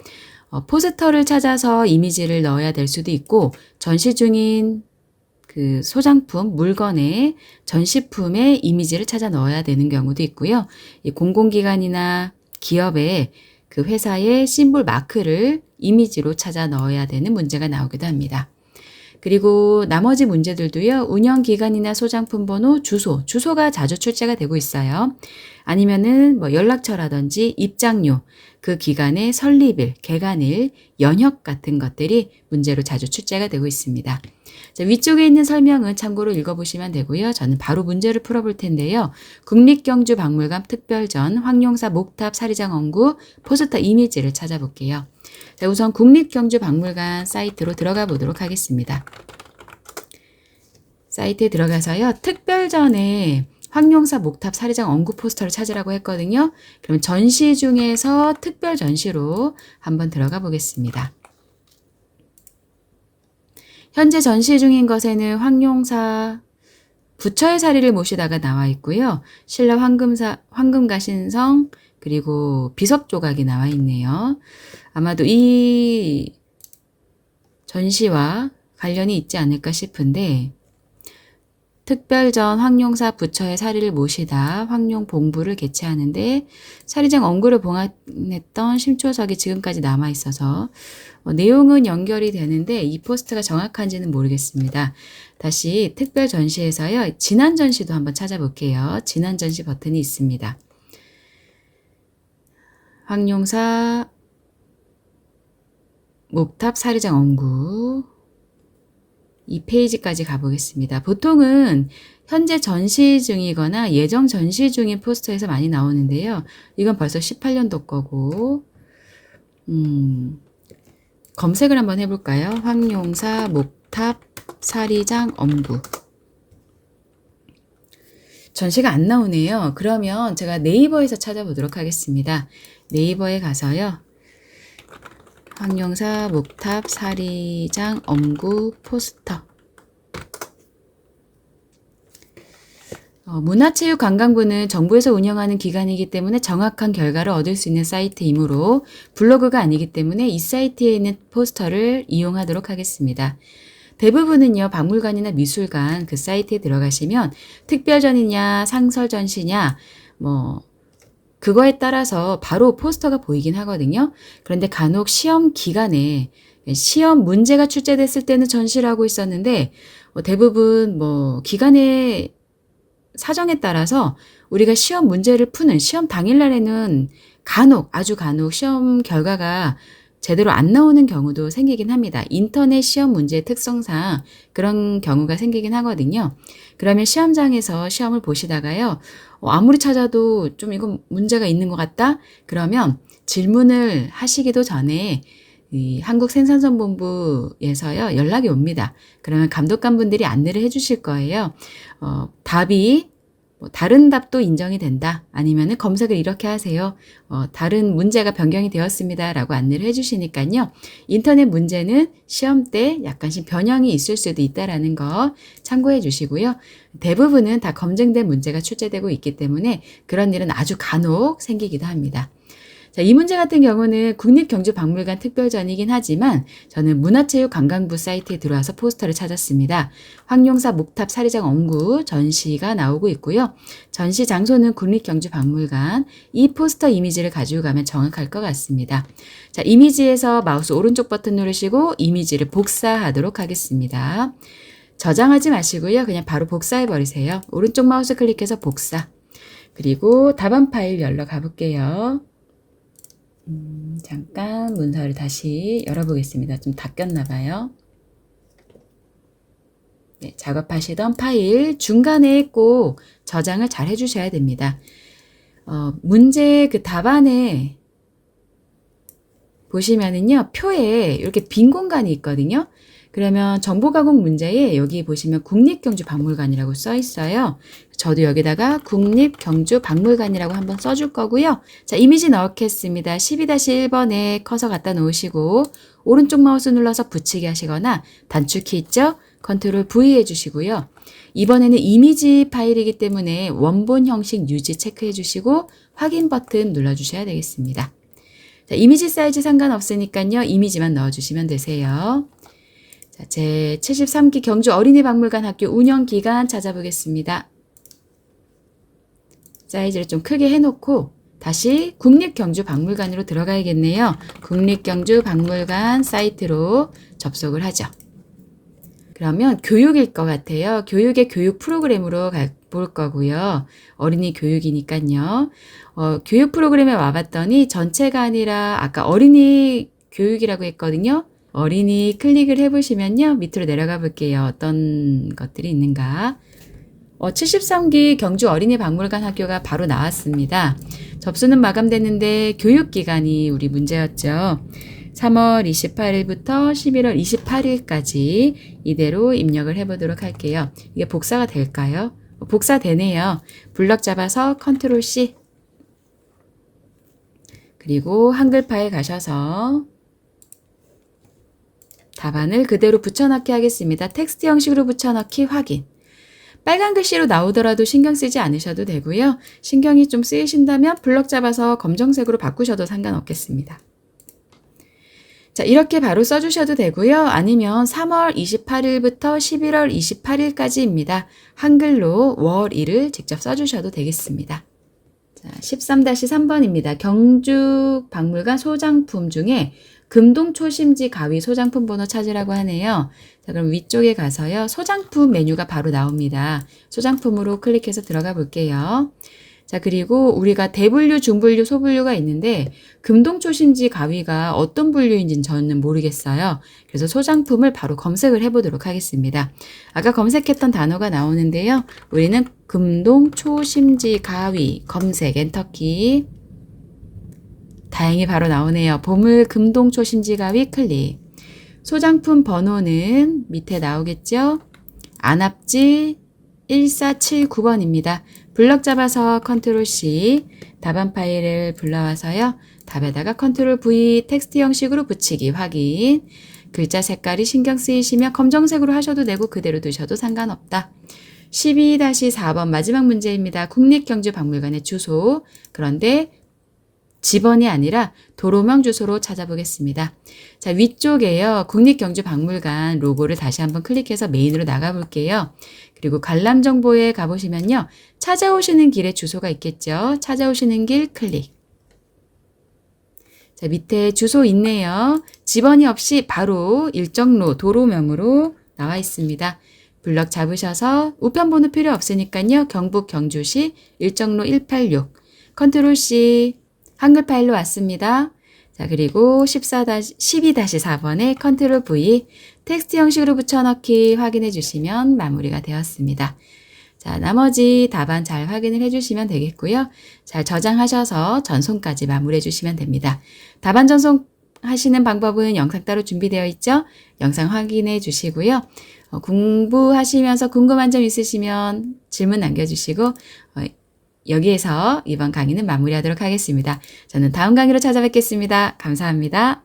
포스터를 찾아서 이미지를 넣어야 될 수도 있고, 전시 중인 그 소장품, 물건에 전시품의 이미지를 찾아 넣어야 되는 경우도 있고요. 이 공공기관이나 기업의 그 회사의 심볼 마크를 이미지로 찾아 넣어야 되는 문제가 나오기도 합니다. 그리고 나머지 문제들도요. 운영기간이나 소장품 번호, 주소가 자주 출제가 되고 있어요. 아니면은 뭐 연락처라든지 입장료, 그 기간의 설립일, 개관일, 연혁 같은 것들이 문제로 자주 출제가 되고 있습니다. 자, 위쪽에 있는 설명은 참고로 읽어보시면 되고요. 저는 바로 문제를 풀어볼 텐데요. 국립경주박물관 특별전 황룡사 목탑 사리장 언구 포스터 이미지를 찾아볼게요. 자, 우선 국립경주박물관 사이트로 들어가 보도록 하겠습니다. 사이트에 들어가서요. 특별전에 황룡사 목탑 사리장 언구 포스터를 찾으라고 했거든요. 그럼 전시 중에서 특별 전시로 한번 들어가 보겠습니다. 현재 전시 중인 것에는 황룡사 부처의 사리를 모시다가 나와 있고요. 신라 황금가신성 그리고 비석 조각이 나와 있네요. 아마도 이 전시와 관련이 있지 않을까 싶은데 특별전 황룡사 부처의 사리를 모시다 황룡 봉부를 개최하는데 사리장 언구를 봉헌했던 심초석이 지금까지 남아 있어서 내용은 연결이 되는데 이 포스트가 정확한지는 모르겠습니다. 다시 특별 전시에서요. 지난 전시도 한번 찾아볼게요. 지난 전시 버튼이 있습니다. 황룡사 목탑 사리장 언구 이 페이지까지 가보겠습니다. 보통은 현재 전시 중이거나 예정 전시 중인 포스터에서 많이 나오는데요. 이건 벌써 18년도 거고 검색을 한번 해볼까요? 황룡사 목탑 사리장 언구 전시가 안 나오네요. 그러면 제가 네이버에서 찾아보도록 하겠습니다. 네이버에 가서요. 황룡사 목탑 사리장 언구 포스터 문화체육관광부는 정부에서 운영하는 기관이기 때문에 정확한 결과를 얻을 수 있는 사이트이므로 블로그가 아니기 때문에 이 사이트에 있는 포스터를 이용하도록 하겠습니다. 대부분은요, 박물관이나 미술관 그 사이트에 들어가시면 특별전이냐, 상설전시냐, 그거에 따라서 바로 포스터가 보이긴 하거든요. 그런데 간혹 시험 기간에 시험 문제가 출제됐을 때는 전시를 하고 있었는데 대부분 기간의 사정에 따라서 우리가 시험 문제를 푸는 시험 당일날에는 아주 간혹 시험 결과가 제대로 안 나오는 경우도 생기긴 합니다. 인터넷 시험 문제의 특성상 그런 경우가 생기긴 하거든요. 그러면 시험장에서 시험을 보시다가요. 아무리 찾아도 좀 이건 문제가 있는 것 같다? 그러면 질문을 하시기도 전에 이 한국생산성본부에서요. 연락이 옵니다. 그러면 감독관분들이 안내를 해주실 거예요. 답이 다른 답도 인정이 된다. 아니면은 검색을 이렇게 하세요. 다른 문제가 변경이 되었습니다. 라고 안내를 해주시니까요. 인터넷 문제는 시험 때 약간씩 변형이 있을 수도 있다라는 거 참고해 주시고요. 대부분은 다 검증된 문제가 출제되고 있기 때문에 그런 일은 아주 간혹 생기기도 합니다. 자, 이 문제 같은 경우는 국립경주박물관 특별전이긴 하지만 저는 문화체육관광부 사이트에 들어와서 포스터를 찾았습니다. 황룡사 목탑 사리장 언구 전시가 나오고 있고요. 전시 장소는 국립경주박물관. 이 포스터 이미지를 가지고 가면 정확할 것 같습니다. 자, 이미지에서 마우스 오른쪽 버튼 누르시고 이미지를 복사하도록 하겠습니다. 저장하지 마시고요. 그냥 바로 복사해 버리세요. 오른쪽 마우스 클릭해서 복사. 그리고 답안 파일 열러 가볼게요. 잠깐 문서를 다시 열어보겠습니다. 좀 닦였나 봐요. 네, 작업하시던 파일 중간에 꼭 저장을 잘 해주셔야 됩니다. 문제 그 답안에 보시면은요, 표에 이렇게 빈 공간이 있거든요. 그러면 정보가공 문제에 여기 보시면 국립경주박물관이라고 써 있어요. 저도 여기다가 국립경주박물관이라고 한번 써줄 거고요. 자, 이미지 넣겠습니다. 12-1번에 커서 갖다 놓으시고 오른쪽 마우스 눌러서 붙이기 하시거나 단축키 있죠? 컨트롤 V 해주시고요. 이번에는 이미지 파일이기 때문에 원본 형식 유지 체크해 주시고 확인 버튼 눌러주셔야 되겠습니다. 자, 이미지 사이즈 상관없으니까요. 이미지만 넣어주시면 되세요. 자, 제 73기 경주 어린이박물관 학교 운영기간 찾아보겠습니다. 사이즈를 좀 크게 해놓고 다시 국립경주박물관으로 들어가야겠네요. 국립경주박물관 사이트로 접속을 하죠. 그러면 교육일 것 같아요. 교육의 교육 프로그램으로 볼 거고요. 어린이 교육이니까요. 교육 프로그램에 와봤더니 전체가 아니라 아까 어린이 교육이라고 했거든요. 어린이 클릭을 해보시면요. 밑으로 내려가 볼게요. 어떤 것들이 있는가. 73기 경주 어린이박물관 학교가 바로 나왔습니다. 접수는 마감됐는데 교육기간이 우리 문제였죠. 3월 28일부터 11월 28일까지 이대로 입력을 해보도록 할게요. 이게 복사가 될까요? 복사되네요. 블럭 잡아서 컨트롤 C 그리고 한글 파일 가셔서 답안을 그대로 붙여넣기 하겠습니다. 텍스트 형식으로 붙여넣기 확인. 빨간 글씨로 나오더라도 신경 쓰지 않으셔도 되고요. 신경이 좀 쓰이신다면 블럭 잡아서 검정색으로 바꾸셔도 상관없겠습니다. 자, 이렇게 바로 써주셔도 되고요. 아니면 3월 28일부터 11월 28일까지입니다. 한글로 월일을 직접 써주셔도 되겠습니다. 자, 13-3번입니다. 경주박물관 소장품 중에 금동초심지 가위 소장품 번호 찾으라고 하네요. 자, 그럼 위쪽에 가서요. 소장품 메뉴가 바로 나옵니다. 소장품으로 클릭해서 들어가 볼게요. 자, 그리고 우리가 대분류, 중분류, 소분류가 있는데 금동초심지 가위가 어떤 분류인지는 저는 모르겠어요. 그래서 소장품을 바로 검색을 해보도록 하겠습니다. 아까 검색했던 단어가 나오는데요. 우리는 금동초심지 가위 검색 엔터키. 다행히 바로 나오네요. 보물 금동초심지 가위 클릭. 소장품 번호는 밑에 나오겠죠? 안압지 1479번입니다. 블럭 잡아서 컨트롤 C, 답안 파일을 불러와서요. 답에다가 컨트롤 V 텍스트 형식으로 붙이기 확인. 글자 색깔이 신경 쓰이시면 검정색으로 하셔도 되고 그대로 두셔도 상관없다. 12-4번 마지막 문제입니다. 국립경주박물관의 주소. 그런데 집원이 아니라 도로명 주소로 찾아보겠습니다. 자, 위쪽에요. 국립경주박물관 로고를 다시 한번 클릭해서 메인으로 나가볼게요. 그리고 관람 정보에 가보시면요. 찾아오시는 길에 주소가 있겠죠. 찾아오시는 길 클릭. 자, 밑에 주소 있네요. 집원이 없이 바로 일정로 도로명으로 나와 있습니다. 블럭 잡으셔서 우편번호 필요 없으니까요. 경북 경주시 일정로 186 컨트롤 C 한글 파일로 왔습니다. 자, 그리고 12-4번에 컨트롤 V 텍스트 형식으로 붙여넣기 확인해 주시면 마무리가 되었습니다. 자, 나머지 답안 잘 확인을 해 주시면 되겠고요. 잘 저장하셔서 전송까지 마무리해 주시면 됩니다. 답안 전송하시는 방법은 영상 따로 준비되어 있죠? 영상 확인해 주시고요. 공부하시면서 궁금한 점 있으시면 질문 남겨주시고 여기에서 이번 강의는 마무리하도록 하겠습니다. 저는 다음 강의로 찾아뵙겠습니다. 감사합니다.